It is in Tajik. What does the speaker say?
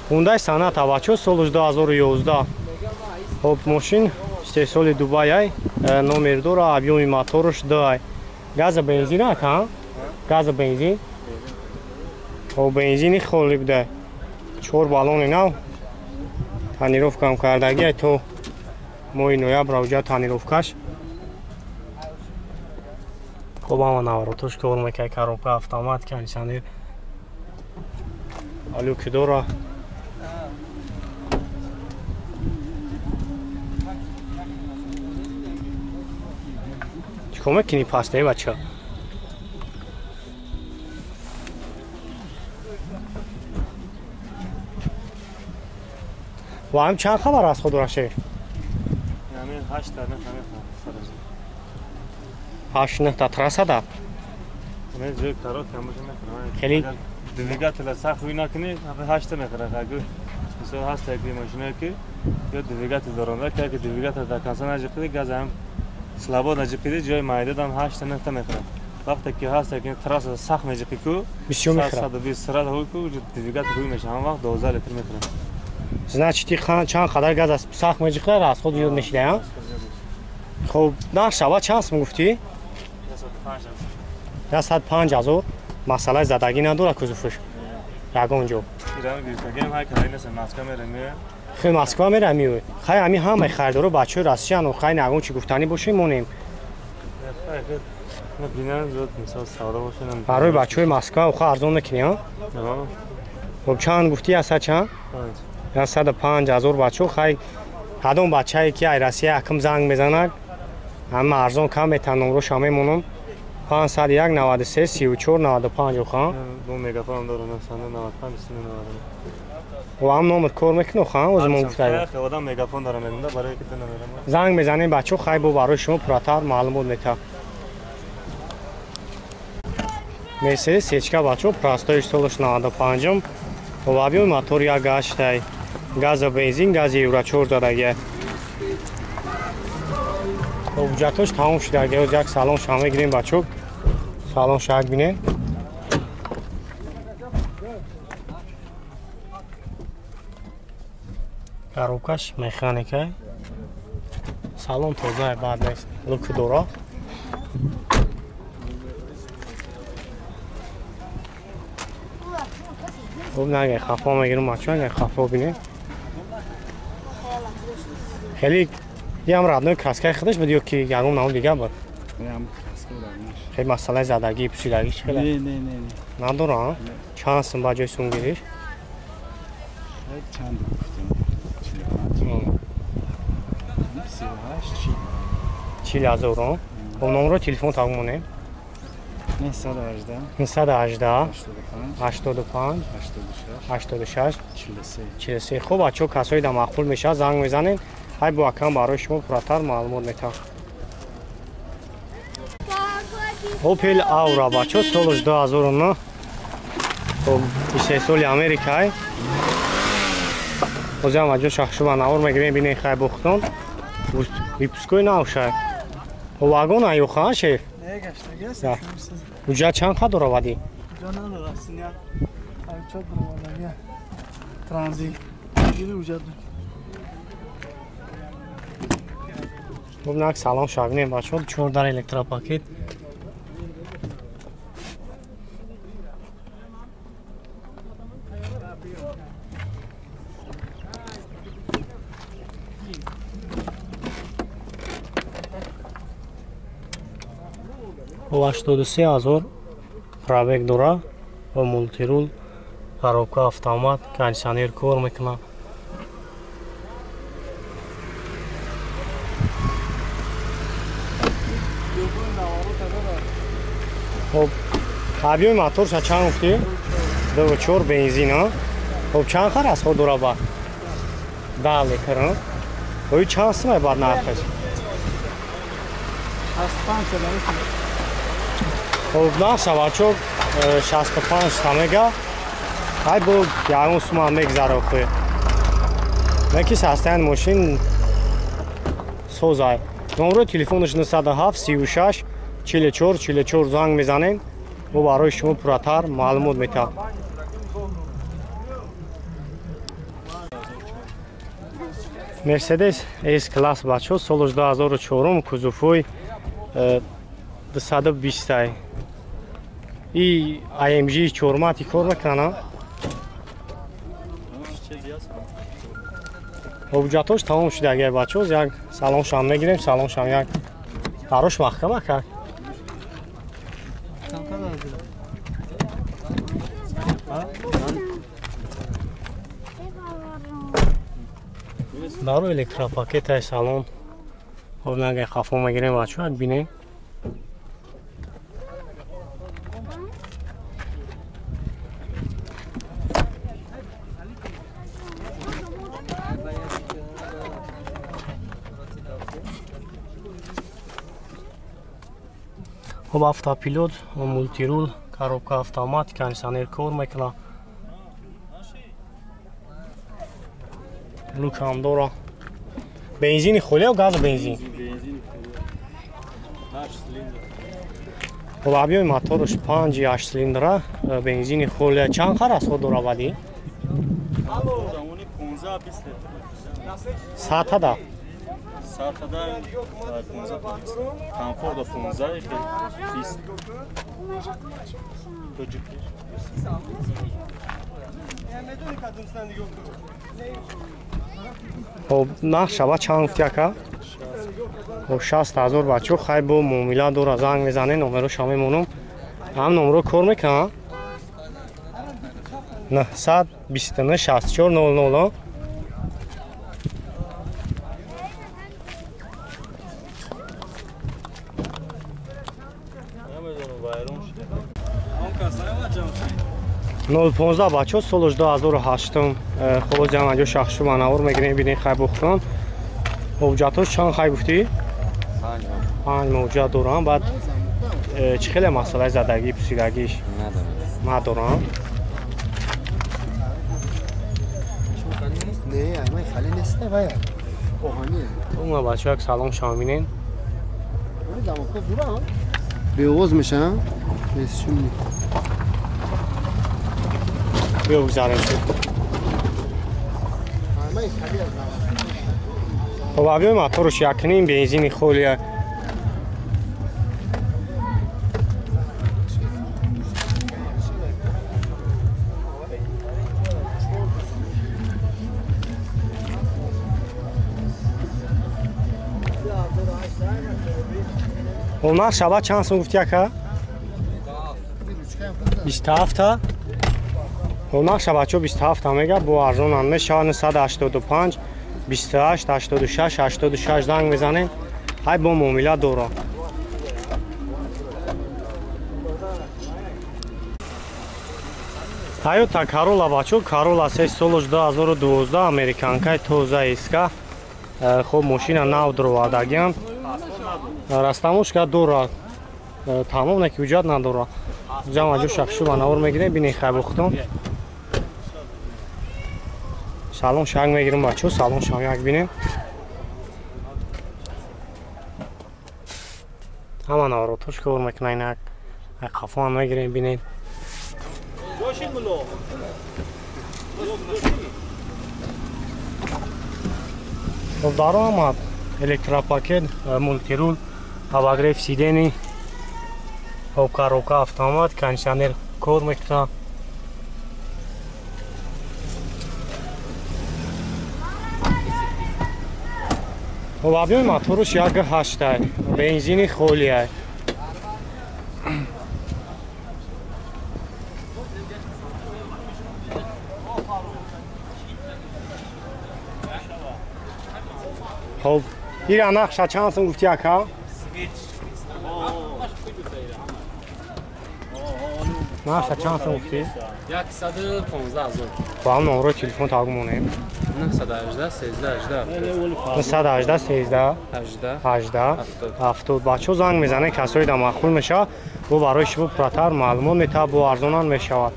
Hyundai Sonata бачо соли 2011. Хоб машин истеҳсоли Дубай номер дора, объёми мотораш 2. Газа бензин ка? Газа бензин. Хоб бензини холӣ буда. 4 баллони нав. Тонировкам кардаги то моҳи ноябр уҷа тонировкаш. Хоб ама наворотош кор мекард, коробка автомат, кондиционер. Алюки дора. Чикор мекунӣ пасте бача? ва ҳам чанд хабар аст худ Рашид? Ҳамин 8 та не ҳамин. 8 та трасада. Не ҷой карот камуш мекунам. Хеле двигатель сахт хуй накунӣ, 8 та мехӯрад. Агар мисол ҳаст як машина ки ё двигатель доронда, ки двигатель дар конца наҷиқиди, газ ҳам слабо наҷиқиди, ҷои майда дам 8 та не та мехӯрад. Вақте ки ҳаст як трасса сахт meҷиқи ку, бисёр мехӯрад. 120 срат хуй ку, двигатель хуй меша, ҳам вақт 12 литр мехӯрад. Значит, чанд қадар газ аст? Сахт меҷиқи аст худ ёд мешида? Хоб, нақшава чанд сум гуфтӣ? 105,000. Масъалаи задагӣ надора кузуфиш? Ягон ҷо. Хел Москва мерамӣ. Хай ҳами ҳамаи харидору бачаҳои Россияну, хай нагон чи гуфтанӣ бошем монем. Барои бачаҳои Москва уха арзон мекунӣ, а? Хоб чанд гуфтӣ? 105? 105,000 бачаҳо. Хай ҳадом бачае ки ай Россия якм занг мезанад, ҳама арзон кам метавон номроша мемонам. 501 93 34 95 ха? Бо мегафон дорам, 95 90. ва ҳам номер кор мекунӣ ха? Озмон гуфтаи. Одам мегафон дорам мегунда барои ки намерам. Занг мезанем бачаҳо, хай бо барои шумо пурратар маълумот метавад. Мерседес сечка бачаҳо, простоиш солаш 95-м. Объёми мотор 1.8, газа бензин, гази Евро 4 задаги. ҳуҷҷатош тамом шуда. Ҳоз як салон шама мегирем бачаҳо. Салон шак бинем. Коробкаш механика. Салон тоза бад нест. Лук дора. Хуб нагай хафо мегирем бачаҳо, нагай хафо бинем. Хеле ям родной краскаи худаш буд ё ки ягон навъ дига буд? Хеле масъалаи задагӣ, пусидагӣ чӣ хела? Не. Надора? Чанд сум ба ҷои сум гириш? Чанд гуфтам? 40,000. Бо номеро телефон тавон монем? 918 85 86 43. Хуб бачаҳо, касои да мақбул мешавад занг мезанем. ҳай бо акам барои шумо пурратар маълумот метавад. Opel Aura бачаҳо, солаш 2009. Хуб, истеҳсоли Америкаи. ҳозирам аҷо шахшуба навор мегирем бинем хай бохтон. Випускои навшай. Хуб, вагон аю ха, шеф? Не, уҷа чанд қад дора вади? уҷа надора, синя. Ачо дора, транзит. Гири уҷа дора. Хуб, нак салом шавинем бачаҳо, 4 дар электропакет. Хуб, 83,000 пробег дора. Бо мултирул, коробка автомат, кондиционер кор мекунад. Хуб, объёми моторша чанд гуфтӣ? 2.4 бензин, а? Хуб, чанд хар аст худ дора ба? 10 литр, а? Ҳои чанд сумай бад нархаш? 65. Хуб, наша бачаҳо 65 та мега. ҳай бо ягон сума мегзара хӯ. Неки састаи мошин созай. номерои телефонаш 907 36 44 44 занг мезанем. ӯ барои шумо пурратар маълумот метавад. Mercedes S-Class бачо соли 2004 кузовой 220. И AMG 4 кор мекана. Обҷатош тамом шудагия бачо, як салоншам мегирем, салоншам як барош маҳкам ака. Барои электропакетай салон ҳовнагай хафо мегирем бачо, як бинем. خب автопилот, мультирул, коробка автомат, кондиционер кор мекунад. Лук ҳам дора. Бензини холӣ ё газ бензин? خب объёми мотораш 5-8 цилиндра, бензини холӣ чанд харасҳо дора вади? 100 да. Саатада 15 комфорта 15 20 خب нақшава чанд гуфти ака? 60,000 бачо, хай бо муомила дора, занг мезане, номероша мемонам. ҳам номеро кор мекунад? 929 64 00. نول 15 بچه سالش 2008 خلاص جمع جو شخصی منور میگیریم ببینید خیلی بختم موجاتش چند خیلی گفتی؟ 5 موجات دارم بعد چه خیلی مسئله زدگی پسیدگیش ندارم نه اما خالی نیست باید اوهانیه اون بچه یک سلام شامینین بیوز میشن نیستشون بگذاریم خب объёми мотораш якним бензини холия اون شبا چند سون گفتی اکا؟ 27 اون شبا چو 27 میگه با ارزون انده شان 185 28 86 86 زنگ میزنین های با معامله دورا تویوتا کارولا بچو کارولا 3 سالش 2012 امریکانکای توزه ایسکا خب ماشین نو دروادگیم растамошка дора тамом не ки ҳуҷҷат надора ҷамъа ҷо шахши манавр мегирем бинем хайбухтон салон шанг мегирем бачо салон шанг бинем ҳама навротош кор мекунем як қафон мегирем бинем даромад электропакет мультирул обогрев сидений коробка автомат кондиционер кор мекунад объёми мотораш 1.8 бензини холия خب ира нақша чанд сум гуфти ака? нақша чанд сум гуфти? 115,000 ба ҳам номерои телефон тавгу монем 918 13 918 13 18 18 70 бачо занг мезанед касои да махкул мешавад бо барои шумо пурратар маълумот метавад бо арзонан мешавад